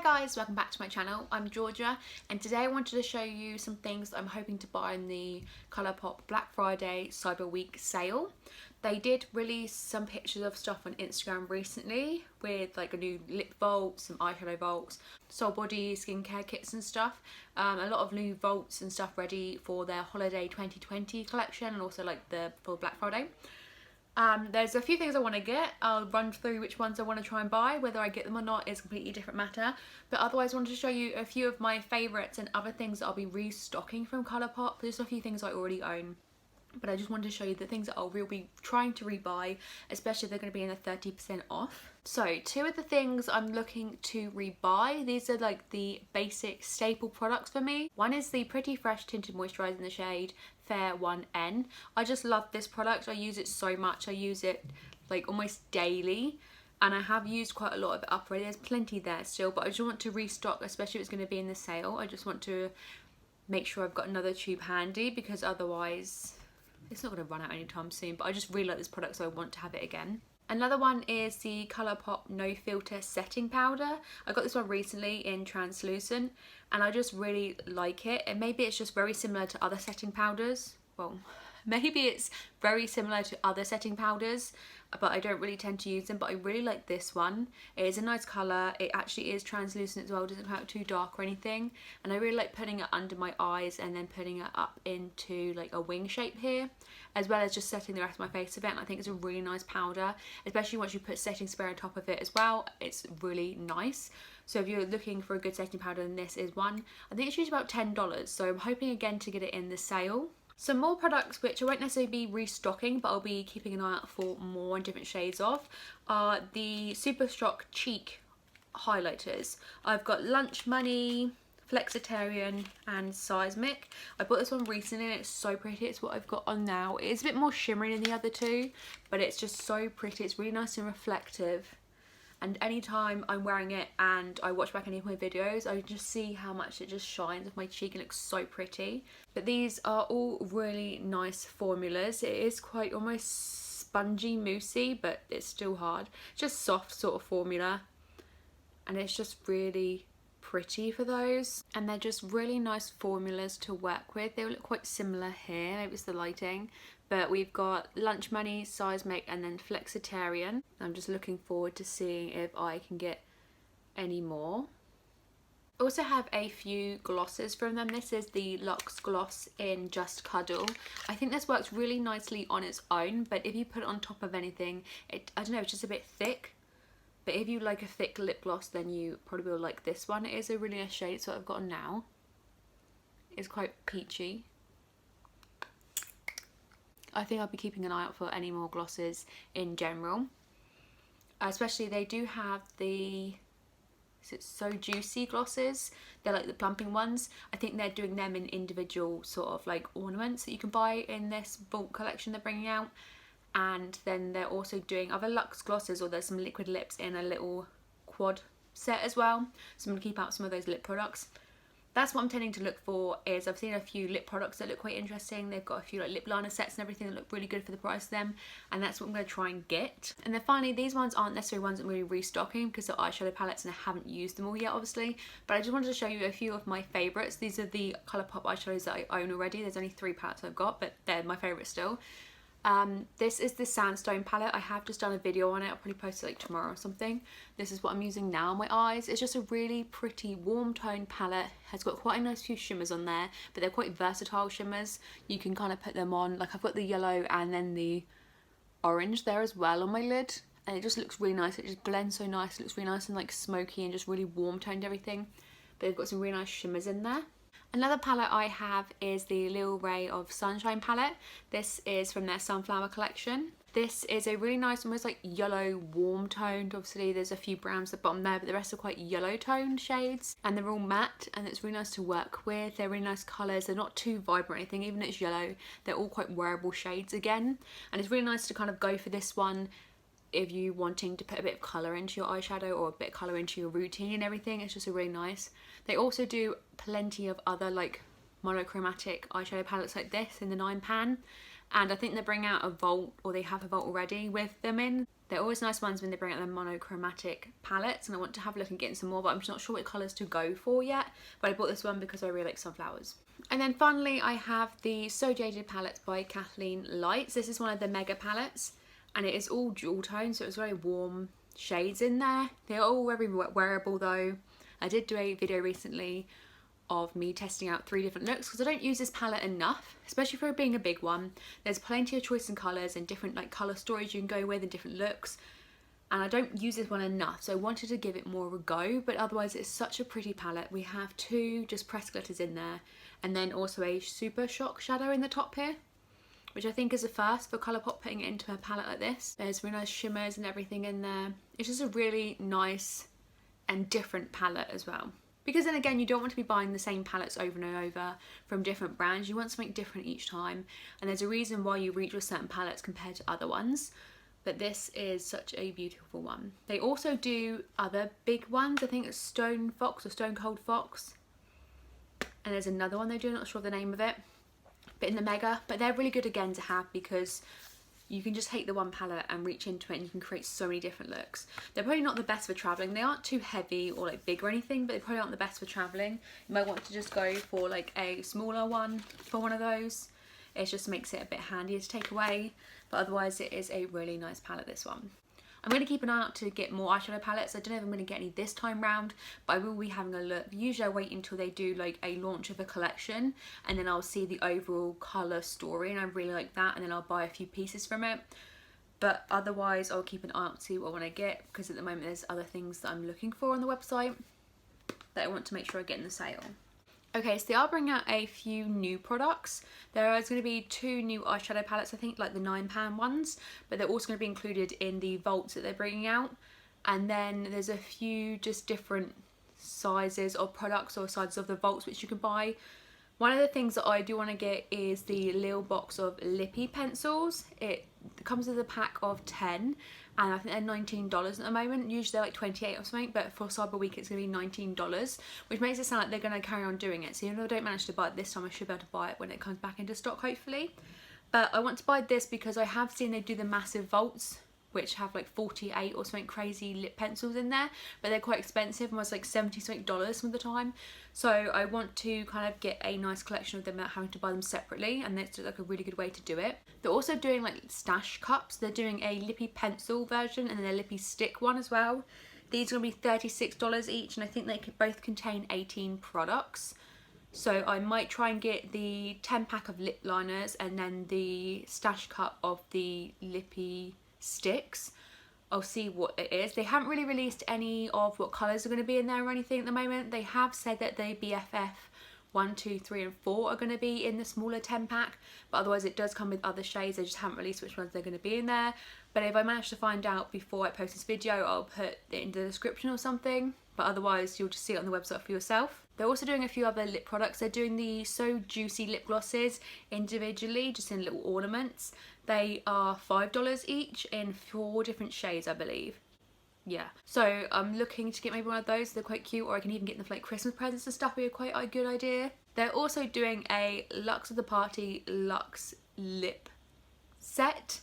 guys, welcome back to my channel. I'm Georgia and today I wanted to show you some things that I'm hoping to buy in the Colourpop Black Friday Cyber Week sale. They did release some pictures of stuff on Instagram recently with like a new lip vault, some eyeshadow vaults, soul body skincare kits and stuff. A lot of new vaults and stuff ready for their holiday 2020 collection and also like for Black Friday. There's a few things I want to get. I'll run through which ones I want to try and buy. Whether I get them or not is a completely different matter. But otherwise I wanted to show you a few of my favourites and other things that I'll be restocking from Colourpop. There's a few things I already own, but I just wanted to show you the things that I'll be trying to rebuy, especially if they're going to be in a 30% off. So two of the things I'm looking to rebuy, these are like the basic staple products for me. One is the Pretty Fresh Tinted Moisturiser in the shade Fair 1N. I just love this product. I use it so much. I use it like almost daily and I have used quite a lot of it up already. There's plenty there still, but I just want to restock, especially if it's going to be in the sale. I just want to make sure I've got another tube handy because otherwise it's not going to run out anytime soon. But I just really like this product, so I want to have it again. Another one is the Colourpop No Filter Setting Powder. I got this one recently in translucent and I just really like it. And maybe it's just very similar to other setting powders. Well, maybe it's very similar to other setting powders, but I don't really tend to use them. But I really like this one. It is a nice colour. It actually is translucent as well. It doesn't come out too dark or anything. And I really like putting it under my eyes and then putting it up into like a wing shape here, as well as just setting the rest of my face with it. And I think it's a really nice powder, especially once you put setting spray on top of it as well. It's really nice. So if you're looking for a good setting powder, then this is one. I think it's usually about $10. So I'm hoping again to get it in the sale. Some more products which I won't necessarily be restocking, but I'll be keeping an eye out for more and different shades of, are the Super Shock Cheek highlighters. I've got Lunch Money, Flexitarian and Seismic. I bought this one recently and it's so pretty. It's what I've got on now. It's a bit more shimmery than the other two, but it's just so pretty. It's really nice and reflective. And anytime I'm wearing it and I watch back any of my videos, I just see how much it just shines off my cheek and looks so pretty. But these are all really nice formulas. It is quite almost spongy, moussey, but it's still hard. Just soft sort of formula. And it's just really pretty for those. And they're just really nice formulas to work with. They look quite similar here. Maybe it's the lighting. But we've got Lunch Money, Seismic and then Flexitarian. I'm just looking forward to seeing if I can get any more. I also have a few glosses from them. This is the Luxe Gloss in Just Cuddle. I think this works really nicely on its own, but if you put it on top of anything, I don't know, it's just a bit thick. But if you like a thick lip gloss, then you probably will like this one. It is a really nice shade. It's what I've got on now. It's quite peachy. I think I'll be keeping an eye out for any more glosses in general. Especially they do have the, is it So Juicy glosses? They're like the plumping ones. I think they're doing them in individual sort of like ornaments that you can buy in this bulk collection they're bringing out. And then they're also doing other luxe glosses, or there's some liquid lips in a little quad set as well. So I'm going to keep out some of those lip products. That's what I'm tending to look for. Is I've seen a few lip products that look quite interesting. They've got a few like lip liner sets and everything that look really good for the price of them, and that's what I'm going to try and get. And then finally, these ones aren't necessarily ones that I'm going to be restocking because they're eyeshadow palettes and I haven't used them all yet obviously, but I just wanted to show you a few of my favourites. These are the Colourpop eyeshadows that I own already. There's only 3 palettes I've got, but they're my favourites still. This is the Sandstone palette. I have just done a video on it. I'll probably post it like tomorrow or something. This is what I'm using now on my eyes. It's just a really pretty warm tone palette. Has got quite a nice few shimmers on there, but they're quite versatile shimmers. You can kind of put them on, like I've got the yellow and then the orange there as well on my lid, and it just looks really nice. It just blends so nice. It looks really nice and like smoky and just really warm toned everything, but they've got some really nice shimmers in there. Another palette I have is the Lil Ray of Sunshine palette. This is from their Sunflower collection. This is a really nice, almost like yellow, warm toned. Obviously there's a few browns at the bottom there, but the rest are quite yellow toned shades. And they're all matte and it's really nice to work with. They're really nice colours. They're not too vibrant or anything, even though it's yellow. They're all quite wearable shades again. And it's really nice to kind of go for this one if you're wanting to put a bit of colour into your eyeshadow or a bit of colour into your routine and everything. It's just a really nice. They also do plenty of other like monochromatic eyeshadow palettes like this in the 9 pan, and I think they bring out a vault, or they have a vault already with them in. They're always nice ones when they bring out their monochromatic palettes, and I want to have a look and get some more, but I'm just not sure what colours to go for yet. But I bought this one because I really like sunflowers. And then finally I have the So Jaded palette by Kathleen Lights. This is one of the mega palettes, and it is all dual tone, so it's very warm shades in there. They're all very wearable though. I did do a video recently of me testing out 3 different looks because I don't use this palette enough, especially for it being a big one. There's plenty of choice in colours and different like colour stories you can go with and different looks, and I don't use this one enough, so I wanted to give it more of a go. But otherwise it's such a pretty palette. We have 2 just pressed glitters in there, and then also a super shock shadow in the top here, which I think is a first for Colourpop putting it into a palette like this. There's really nice shimmers and everything in there. It's just a really nice and different palette as well. Because then again, you don't want to be buying the same palettes over and over from different brands. You want something different each time. And there's a reason why you reach with certain palettes compared to other ones. But this is such a beautiful one. They also do other big ones. I think it's Stone Fox or Stone Cold Fox. And there's another one they do, I'm not sure of the name of it. But in the mega. But they're really good again to have because you can just take the one palette and reach into it and you can create so many different looks. They're probably not the best for travelling. They aren't too heavy or like big or anything, but they probably aren't the best for travelling. You might want to just go for like a smaller one for one of those. It just makes it a bit handier to take away. But otherwise it is a really nice palette, this one. I'm going to keep an eye out to get more eyeshadow palettes. I don't know if I'm going to get any this time round, but I will be having a look. Usually I wait until they do like a launch of a collection, and then I'll see the overall colour story, and I really like that, and then I'll buy a few pieces from it. But otherwise I'll keep an eye out to see what I want to get, because at the moment there's other things that I'm looking for on the website that I want to make sure I get in the sale. Okay, so they are bringing out a few new products. There is going to be 2 new eyeshadow palettes, I think, like the £9 ones, but they're also going to be included in the vaults that they're bringing out. And then there's a few just different sizes of products or sizes of the vaults which you can buy. One of the things that I do want to get is the little box of lippy pencils. It comes with a pack of 10, and I think they're $19 at the moment. Usually they're like 28 or something, but for Cyber Week it's going to be $19, which makes it sound like they're going to carry on doing it. So even though I don't manage to buy it this time, I should be able to buy it when it comes back into stock, hopefully. But I want to buy this because I have seen they do the massive vaults, which have like 48 or something crazy lip pencils in there, but they're quite expensive, almost like $70 something some of the time. So I want to kind of get a nice collection of them without having to buy them separately, and it's like a really good way to do it. They're also doing like stash cups. They're doing a lippy pencil version and then a lippy stick one as well. These are going to be $36 each, and I think they both contain 18 products. So I might try and get the 10 pack of lip liners and then the stash cup of the lippy sticks. I'll see what it is. They haven't really released any of what colours are going to be in there or anything at the moment. They have said that the BFF 1, 2, 3 and 4 are going to be in the smaller 10 pack, but otherwise it does come with other shades. They just haven't released which ones they're going to be in there. But if I manage to find out before I post this video, I'll put it in the description or something, but otherwise you'll just see it on the website for yourself. They're also doing a few other lip products. They're doing the So Juicy lip glosses individually, just in little ornaments. They are $5 each in 4 different shades, I believe. Yeah, so I'm looking to get maybe one of those. They're quite cute, or I can even get them for like Christmas presents and stuff. Would be quite a good idea. They're also doing a Luxe of the Party Luxe lip set.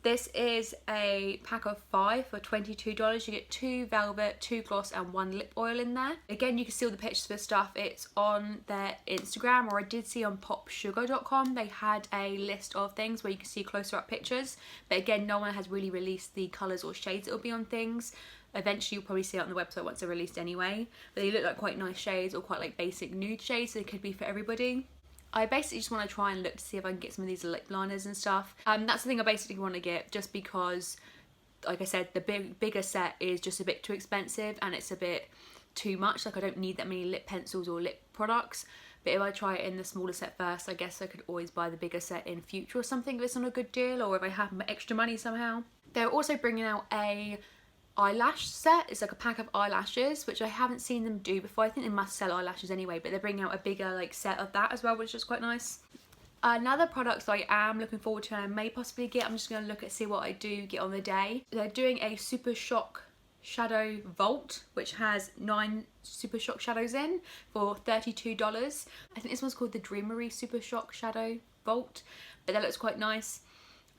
This is a pack of 5 for $22. You get 2 velvet, 2 gloss and 1 lip oil in there. Again, you can see all the pictures for stuff. It's on their Instagram, or I did see on popsugar.com. They had a list of things where you can see closer up pictures. But again, no one has really released the colours or shades that will be on things. Eventually you'll probably see it on the website once they're released anyway. But they look like quite nice shades, or quite like basic nude shades, so they could be for everybody. I basically just want to try and look to see if I can get some of these lip liners and stuff. That's the thing I basically want to get, just because, like I said, the bigger set is just a bit too expensive and it's a bit too much. Like, I don't need that many lip pencils or lip products. But if I try it in the smaller set first, I guess I could always buy the bigger set in future or something if it's on a good deal, or if I have extra money somehow. They're also bringing out a eyelash set. It's like a pack of eyelashes, which I haven't seen them do before. I think they must sell eyelashes anyway, but they're bringing out a bigger like set of that as well, which is quite nice. Another product that I am looking forward to and I may possibly get, I'm just going to look at see what I do get on the day. They're doing a Super Shock Shadow Vault, which has 9 Super Shock shadows in for $32. I think this one's called the Dreamery Super Shock Shadow Vault, but that looks quite nice.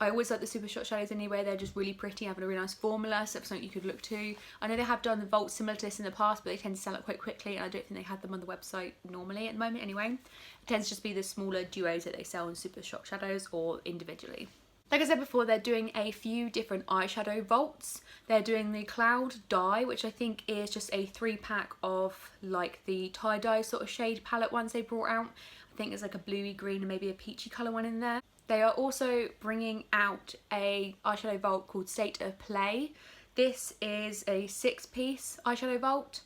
I always like the Super Shot shadows anyway. They're just really pretty, having a really nice formula, so it's something you could look to. I know they have done the Vault similar to this in the past, but they tend to sell it quite quickly, and I don't think they had them on the website normally at the moment anyway. It tends to just be the smaller duos that they sell in Super Shot shadows or individually. Like I said before, they're doing a few different eyeshadow vaults. They're doing the Cloud Dye, which I think is just a 3-pack of like the tie-dye sort of shade palette ones they brought out. I think there's like a bluey green and maybe a peachy colour one in there. They are also bringing out a eyeshadow vault called State of Play. This is a 6-piece eyeshadow vault,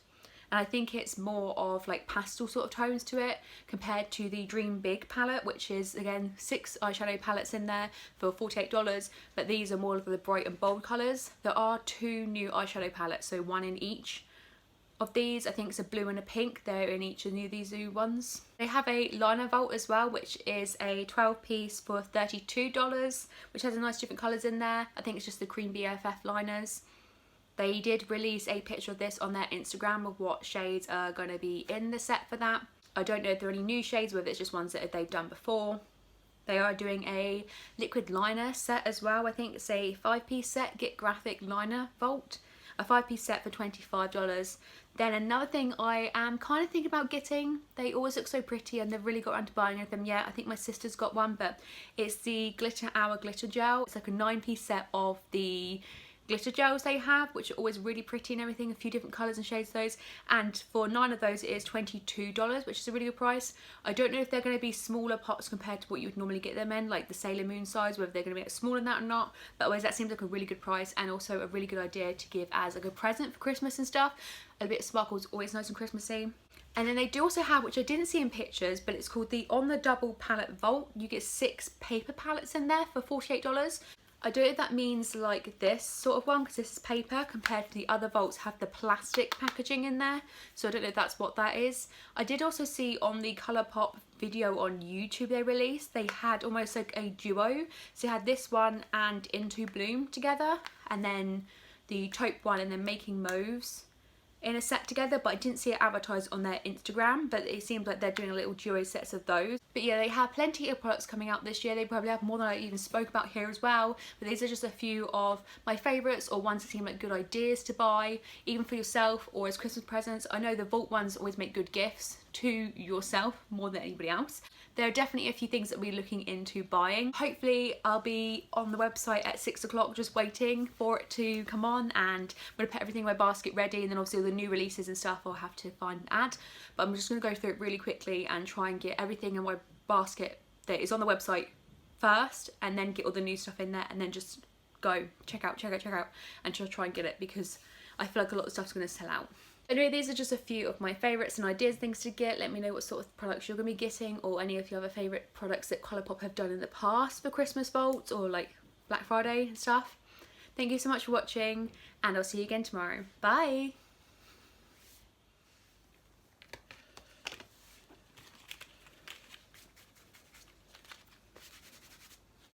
and I think it's more of like pastel sort of tones to it compared to the Dream Big palette, which is again 6 eyeshadow palettes in there for $48, but these are more of the bright and bold colours. There are 2 new eyeshadow palettes, so 1 in each of these. I think it's a blue and a pink. They're in each of these new ones. They have a liner vault as well, which is a 12-piece for $32, which has a nice different colours in there. I think it's just the Cream BFF liners. They did release a picture of this on their Instagram of what shades are going to be in the set for that. I don't know if there are any new shades, whether it's just ones that they've done before. They are doing a liquid liner set as well. I think it's a 5-piece set, Get Graphic Liner Vault. A 5-piece set for $25. Then another thing I am kind of thinking about getting, they always look so pretty and they've really got around to buying them yet. I think my sister's got one, but it's the Glitter Hour Glitter Gel. It's like a 9-piece set of the glitter gels they have, which are always really pretty and everything, a few different colours and shades of those, and for 9 of those it is $22, which is a really good price. I don't know if they're going to be smaller pots compared to what you would normally get them in, like the Sailor Moon size, whether they're going to be smaller than that or not, but otherwise that seems like a really good price and also a really good idea to give as like a present for Christmas and stuff. A bit of sparkle is always nice and Christmassy. And then they do also have, which I didn't see in pictures, but it's called the On the Double Palette Vault. You get 6 paper palettes in there for $48. I don't know if that means like this sort of one, because this is paper, compared to the other vaults have the plastic packaging in there. So I don't know if that's what that is. I did also see on the Colourpop video on YouTube they released, they had almost like a duo. So they had this one and Into Bloom together, and then the taupe one and then Making Mauves in a set together, but I didn't see it advertised on their Instagram, but it seems like they're doing a little duo sets of those. But yeah, they have plenty of products coming out this year. They probably have more than I even spoke about here as well, but these are just a few of my favourites or ones that seem like good ideas to buy, even for yourself or as Christmas presents. I know the Vault ones always make good gifts to yourself more than anybody else. There are definitely a few things that we're looking into buying. Hopefully I'll be on the website at 6 o'clock just waiting for it to come on, and I'm going to put everything in my basket ready, and then obviously all the new releases and stuff I'll have to find and add. But I'm just going to go through it really quickly and try and get everything in my basket that is on the website first, and then get all the new stuff in there, and then just go check out and just try and get it, because I feel like a lot of stuff's going to sell out. Anyway, these are just a few of my favourites and ideas, things to get. Let me know what sort of products you're going to be getting, or any of your other favourite products that Colourpop have done in the past for Christmas vaults or like Black Friday and stuff. Thank you so much for watching, and I'll see you again tomorrow. Bye!